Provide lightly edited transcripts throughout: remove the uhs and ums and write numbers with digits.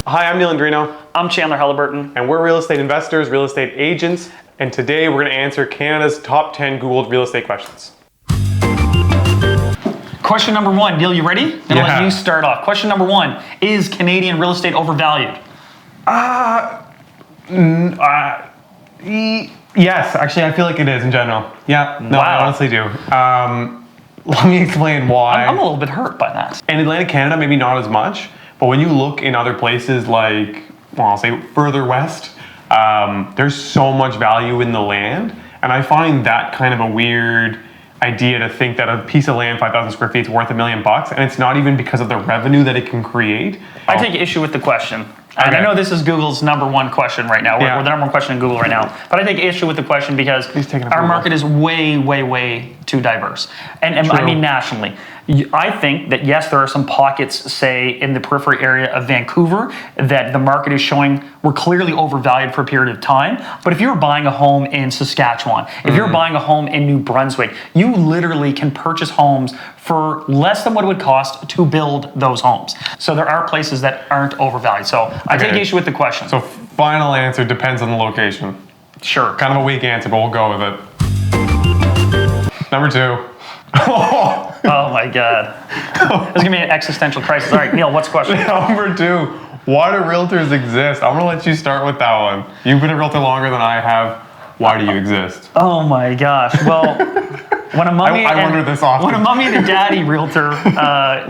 Hi, I'm Neal and I'm Chandler Halliburton. and we're real estate investors, real estate agents, and today we're going to answer Canada's top 10 Googled real estate questions. Question number one. Neal, you ready? Then I'll let you start off. Question number one. Is Canadian real estate overvalued? Yes, actually, I feel like it is in general. Yeah, no, I honestly do. Let me explain why. I'm a little bit hurt by that. In Atlantic Canada, maybe not as much, but when you look in other places like, well, I'll say further west, there's so much value in the land, and I find that kind of a weird idea to think that a piece of land, 5,000 square feet, is worth $1 million, and it's not even because of the revenue that it can create. I take issue with the question. And I know this is Google's number one question right now. We're the number one question in Google right now. But I take issue with the question because our market is way, way, way too diverse. And I mean nationally. I think that, yes, there are some pockets, say, in the periphery area of Vancouver that the market is showing we're clearly overvalued for a period of time. But if you're buying a home in Saskatchewan, if you're buying a home in New Brunswick, you literally can purchase homes for less than what it would cost to build those homes. So there are places that aren't overvalued. So I take issue with the question. So final answer depends on the location. Sure. Kind of a weak answer, but we'll go with it. Number two. Oh my God. This is gonna be an existential crisis. All right, Neal, what's the question? Number two, why do realtors exist? I'm gonna let you start with that one. You've been a realtor longer than I have. Why do you exist? Oh my gosh. Well, when a mommy I wonder this often. When a mommy and a daddy realtor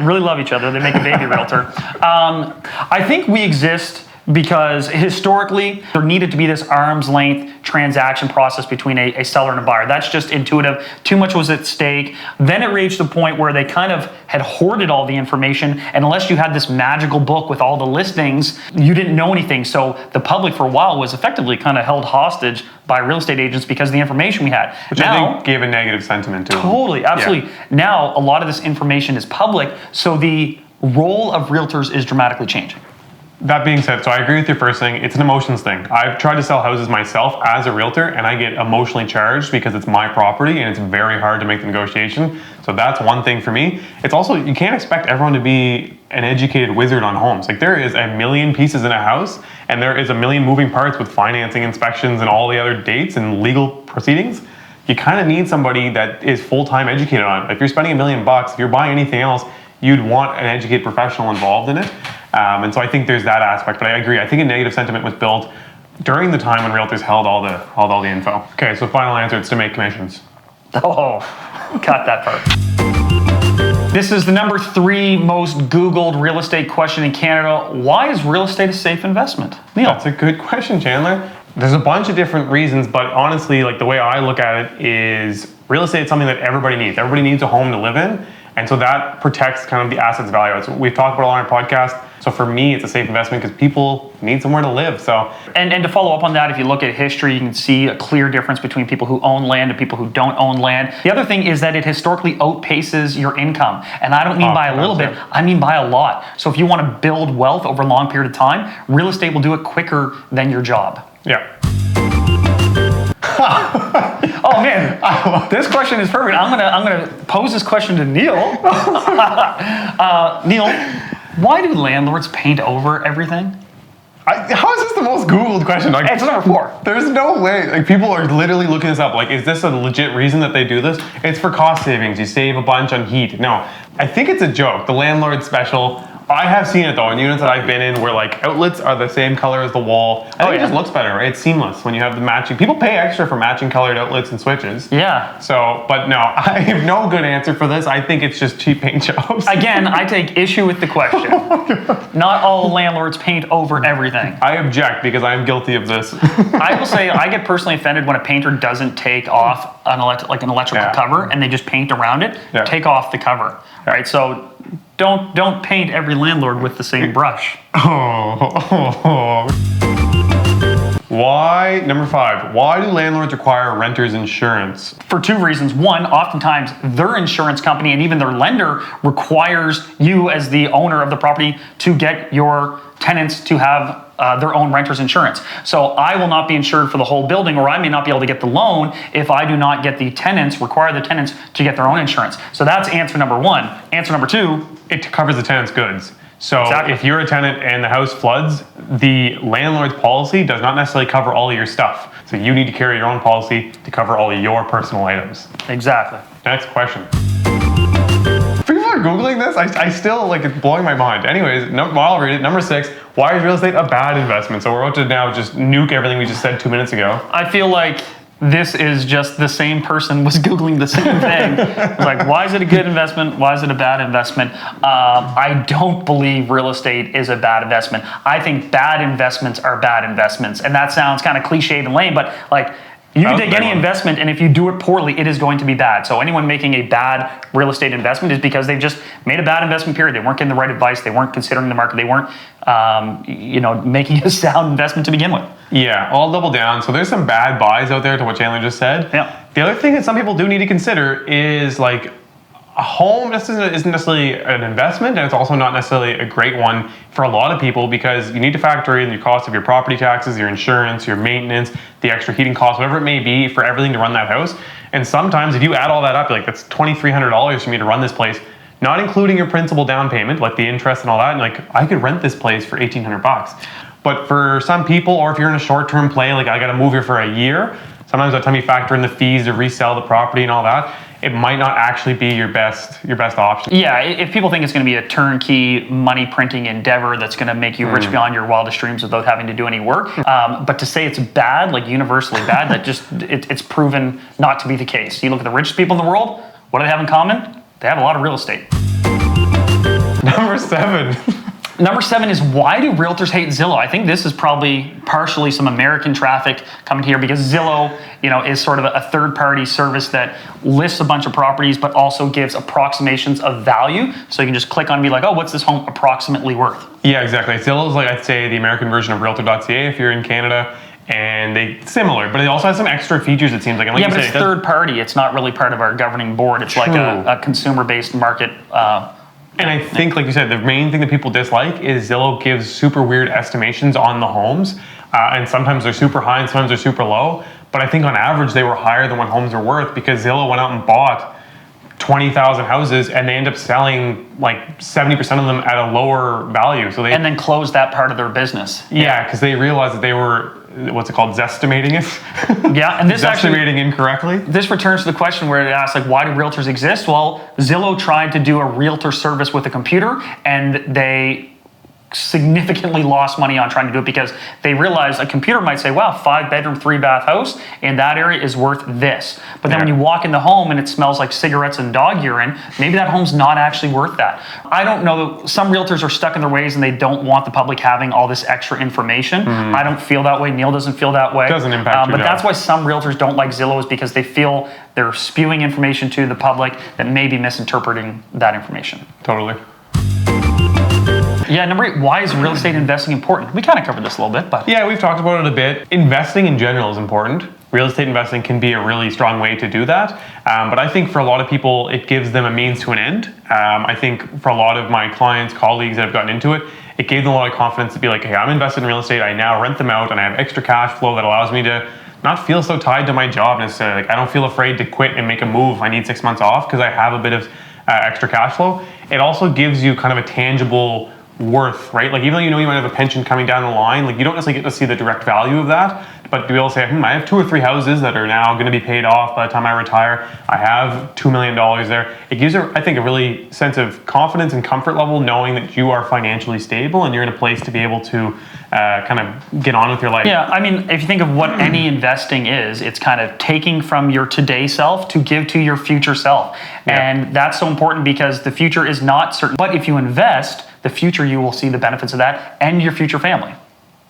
really love each other, they make a baby realtor. I think we exist because historically there needed to be this arm's length transaction process between a seller and a buyer. That's just intuitive. Too much was at stake. Then it reached the point where they kind of had hoarded all the information, and unless you had this magical book with all the listings, you didn't know anything. So the public for a while was effectively kind of held hostage by real estate agents because of the information we had. Which I think gave a negative sentiment to it. Totally, absolutely. Yeah. Now a lot of this information is public, so the role of realtors is dramatically changing. That being said, so I agree with your first thing. It's an emotions thing. I've tried to sell houses myself as a realtor, and I get emotionally charged because it's my property and it's very hard to make the negotiation. So that's one thing for me. It's also, you can't expect everyone to be an educated wizard on homes. Like, there is a million pieces in a house, and there is a million moving parts with financing, inspections, and all the other dates and legal proceedings. You kind of need somebody that is full-time educated on it. If you're spending $1 million, if you're buying anything else, you'd want an educated professional involved in it. And so I think there's that aspect, but I agree. I think a negative sentiment was built during the time when realtors held all the info. Okay, so final answer, it's to make commissions. Oh, cut that part. This is the number 3 most Googled real estate question in Canada. Why is real estate a safe investment? Neal. That's a good question, Chandler. There's a bunch of different reasons, but honestly, like, the way I look at it is real estate is something that everybody needs. Everybody needs a home to live in. And so that protects kind of the asset's value. So we've talked about it on our podcast. So for me, it's a safe investment because people need somewhere to live. So and to follow up on that, if you look at history, you can see a clear difference between people who own land and people who don't own land. The other thing is that it historically outpaces your income. And I don't mean by a little bit, I mean by a lot. So if you want to build wealth over a long period of time, real estate will do it quicker than your job. Yeah. Oh man, this question is perfect. I'm gonna pose this question to Neal. Neal, why do landlords paint over everything? How is this the most Googled question? Like, it's number 4. There's no way. Like, people are literally looking this up. Like, is this a legit reason that they do this? It's for cost savings. You save a bunch on heat. No, I think it's a joke. The landlord special. I have seen it though in units that I've been in where, like, outlets are the same color as the wall. I think it just looks better, right? It's seamless when you have the matching. People pay extra for matching colored outlets and switches. Yeah. So, but no, I have no good answer for this. I think it's just cheap paint jobs. Again, I take issue with the question. Not all landlords paint over everything. I object because I am guilty of this. I will say I get personally offended when a painter doesn't take off an electrical cover and they just paint around it. Yeah. Take off the cover. All right, so don't paint every landlord with the same brush. Why, number 5, why do landlords require renter's insurance? For 2 reasons. One, oftentimes their insurance company and even their lender requires you as the owner of the property to get your tenants to have their own renter's insurance. So I will not be insured for the whole building, or I may not be able to get the loan if I do not get the tenants, require the tenants to get their own insurance. So that's answer number 1. Answer number 2, it covers the tenant's goods. So if you're a tenant and the house floods, the landlord's policy does not necessarily cover all of your stuff. So you need to carry your own policy to cover all of your personal items. Exactly. Next question. People are Googling this. I still, like, it's blowing my mind. Anyways, I'll read it. Number 6, why is real estate a bad investment? So we're about to now just nuke everything we just said 2 minutes ago. I feel like this is just the same person was Googling the same thing. It's like, why is it a good investment? Why is it a bad investment? I don't believe real estate is a bad investment. I think bad investments are bad investments. And that sounds kind of cliched and lame, but like, you can take any investment, and if you do it poorly, it is going to be bad. So anyone making a bad real estate investment is because they've just made a bad investment period. They weren't getting the right advice. They weren't considering the market. They weren't, making a sound investment to begin with. Yeah, I'll double down. So there's some bad buys out there to what Chandler just said. Yeah. The other thing that some people do need to consider is, like, a home isn't necessarily an investment, and it's also not necessarily a great one for a lot of people, because you need to factor in your cost of your property taxes, your insurance, your maintenance, the extra heating costs, whatever it may be for everything to run that house. And sometimes if you add all that up, like, that's $2,300 for me to run this place, not including your principal down payment, like the interest and all that. And like, I could rent this place for $1,800. But for some people, or if you're in a short-term play, like I got to move here for a year, sometimes by the time you factor in the fees to resell the property and all that, it might not actually be your best option. Yeah, if people think it's going to be a turnkey money printing endeavor that's going to make you rich beyond your wildest dreams without having to do any work, but to say it's bad, like universally bad, that just it's proven not to be the case. You look at the richest people in the world. What do they have in common? They have a lot of real estate. Number 7. Number 7 is, why do realtors hate Zillow? I think this is probably partially some American traffic coming here, because Zillow, is sort of a third-party service that lists a bunch of properties, but also gives approximations of value. So you can just click on and be like, oh, what's this home approximately worth? Yeah, exactly. Zillow's, like, I'd say the American version of Realtor.ca if you're in Canada. And they similar, but it also has some extra features, it seems like. And like, yeah, but it's third party. It's not really part of our governing board. It's like a consumer-based market. And I think, like you said, the main thing that people dislike is Zillow gives super weird estimations on the homes. And sometimes they're super high and sometimes they're super low. But I think on average they were higher than what homes are worth, because Zillow went out and bought 20,000 houses and they end up selling like 70% of them at a lower value. So and then closed that part of their business. Yeah, because they realized that they were, what's it called, zestimating it? Yeah, and this estimating incorrectly. This returns to the question where it asks, like, why do realtors exist? Well, Zillow tried to do a realtor service with a computer, and they significantly lost money on trying to do it, because they realized a computer might say, wow, 5-bedroom, 3-bath house in that area is worth this. But then when you walk in the home and it smells like cigarettes and dog urine, maybe that home's not actually worth that. I don't know. Some realtors are stuck in their ways and they don't want the public having all this extra information. I don't feel that way. Neal doesn't feel that way. It doesn't impact But that's why some realtors don't like Zillow, is because they feel they're spewing information to the public that may be misinterpreting that information. Totally. Yeah, number 8, why is real estate investing important? We kind of covered this a little bit, but... Yeah, we've talked about it a bit. Investing in general is important. Real estate investing can be a really strong way to do that. But I think for a lot of people, it gives them a means to an end. I think for a lot of my clients, colleagues that have gotten into it, it gave them a lot of confidence to be like, hey, I'm invested in real estate. I now rent them out and I have extra cash flow that allows me to not feel so tied to my job necessarily. Like, I don't feel afraid to quit and make a move. I need 6 months off because I have a bit of extra cash flow. It also gives you kind of a tangible worth, right? Like, even though you might have a pension coming down the line, like, you don't necessarily get to see the direct value of that, but to be able to say, I have 2 or 3 houses that are now going to be paid off by the time I retire. I have $2 million there. It gives you, I think, a really sense of confidence and comfort level, knowing that you are financially stable and you're in a place to be able to kind of get on with your life. Yeah, I mean, if you think of what any investing is, it's kind of taking from your today self to give to your future self. Yeah. And that's so important, because the future is not certain. But if you invest, the future, you will see the benefits of that and your future family.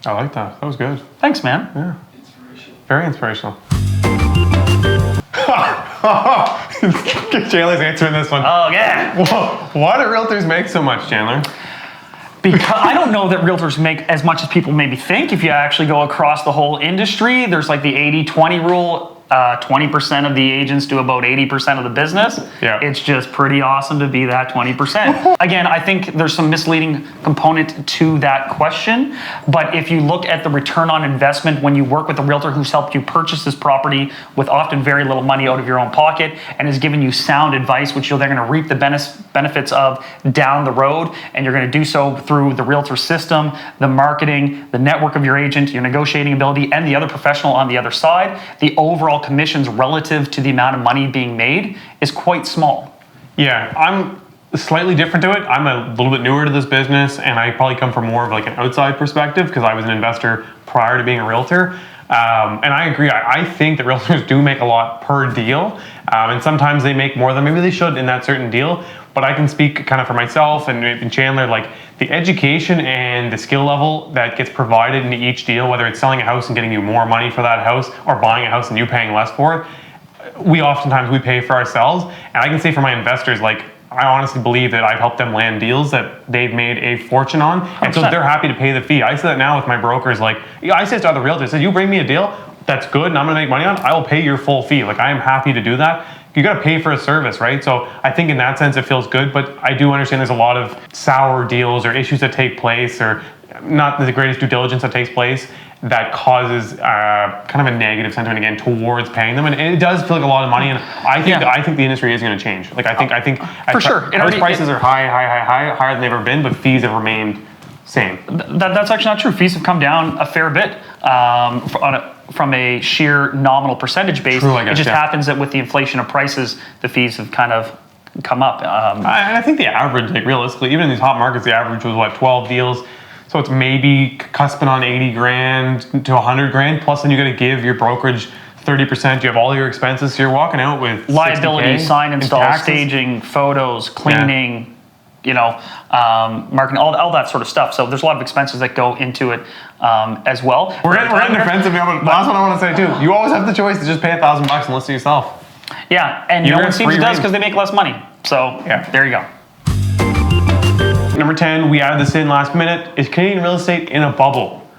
I like that. That was good. Thanks, man. Yeah. Very inspirational. Chandler's answering this one. Oh, yeah. Why do realtors make so much, Chandler? Because I don't know that realtors make as much as people maybe think. If you actually go across the whole industry, there's like the 80-20 rule. 20% of the agents do about 80% of the business. Yeah. It's just pretty awesome to be that 20%. Again, I think there's some misleading component to that question, but if you look at the return on investment when you work with a realtor who's helped you purchase this property with often very little money out of your own pocket and has given you sound advice, which you're then going to reap the benefits of down the road, and you're going to do so through the realtor system, the marketing, the network of your agent, your negotiating ability, and the other professional on the other side, the overall commissions relative to the amount of money being made is quite small. Yeah, I'm slightly different to it. I'm a little bit newer to this business, and I probably come from more of like an outside perspective because I was an investor prior to being a realtor. And I agree. I think that realtors do make a lot per deal, and sometimes they make more than maybe they should in that certain deal. But I can speak kind of for myself and Chandler, like the education and the skill level that gets provided in each deal, whether it's selling a house and getting you more money for that house or buying a house and you paying less for it, we pay for ourselves. And I can say for my investors, like, I honestly believe that I've helped them land deals that they've made a fortune on. 100%. And so they're happy to pay the fee. I say that now with my brokers. Like, I say to other realtors, I said, you bring me a deal that's good and I'm going to make money on, I will pay your full fee. Like, I am happy to do that. You got to pay for a service, right? So I think in that sense it feels good, but I do understand there's a lot of sour deals or issues that take place or not the greatest due diligence that takes place that causes kind of a negative sentiment again towards paying them, and it does feel like a lot of money. And I think the industry is going to change. Like I think for sure, house prices are higher than they've ever been, but fees have remained same. That's actually not true. Fees have come down a fair bit from a sheer nominal percentage base. True, I guess, it just happens that with the inflation of prices, the fees have kind of come up. I think the average, like realistically, even in these hot markets, the average was what, 12 deals. So it's maybe cusping on 80 grand to 100 grand. Plus, then you got to give your brokerage 30%. You have all your expenses. So you're walking out with liability, sign, install, taxes, staging, photos, cleaning. Marketing, all that sort of stuff. So there's a lot of expenses that go into it as well. We're in defensive now, but that's what I want to say too. You always have the choice to just pay $1,000 and listen to yourself. Yeah, and no one seems to does because they make less money. So yeah, there you go. Number 10, we added this in last minute. Is Canadian real estate in a bubble?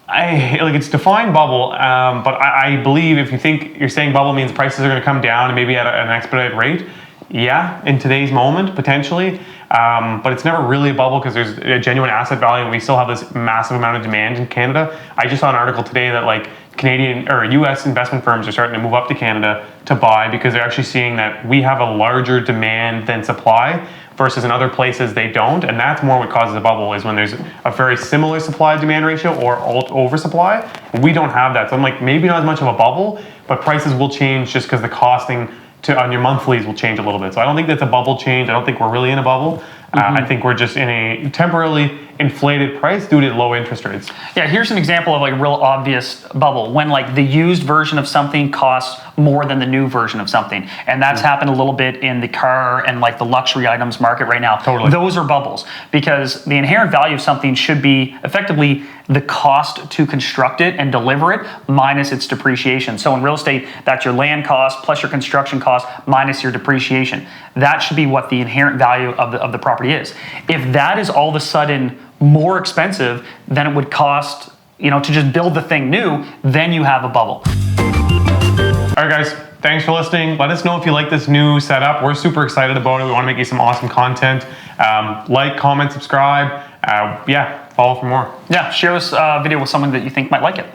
It's defined bubble, but I believe if you think you're saying bubble means prices are going to come down and maybe at an expedited rate, yeah, in today's moment, potentially. But it's never really a bubble because there's a genuine asset value and we still have this massive amount of demand in Canada. I just saw an article today that like Canadian or US investment firms are starting to move up to Canada to buy because they're actually seeing that we have a larger demand than supply versus in other places they don't. And that's more what causes a bubble is when there's a very similar supply demand ratio or oversupply. We don't have that. So I'm like, maybe not as much of a bubble, but prices will change just because the costing on your monthlies will change a little bit. So I don't think that's a bubble change. I don't think we're really in a bubble. I think we're just in a temporarily inflated price due to low interest rates. Yeah, here's an example of like a real obvious bubble when like the used version of something costs more than the new version of something. And that's happened a little bit in the car and like the luxury items market right now. Totally. Those are bubbles because the inherent value of something should be effectively the cost to construct it and deliver it minus its depreciation. So in real estate, that's your land cost plus your construction cost minus your depreciation. That should be what the inherent value of the property is. If that is all of a sudden more expensive than it would cost, to just build the thing new, then you have a bubble. All right, guys, thanks for listening. Let us know if you like this new setup. We're super excited about it. We want to make you some awesome content. Like, comment, subscribe. Follow for more. Yeah, share this video with someone that you think might like it.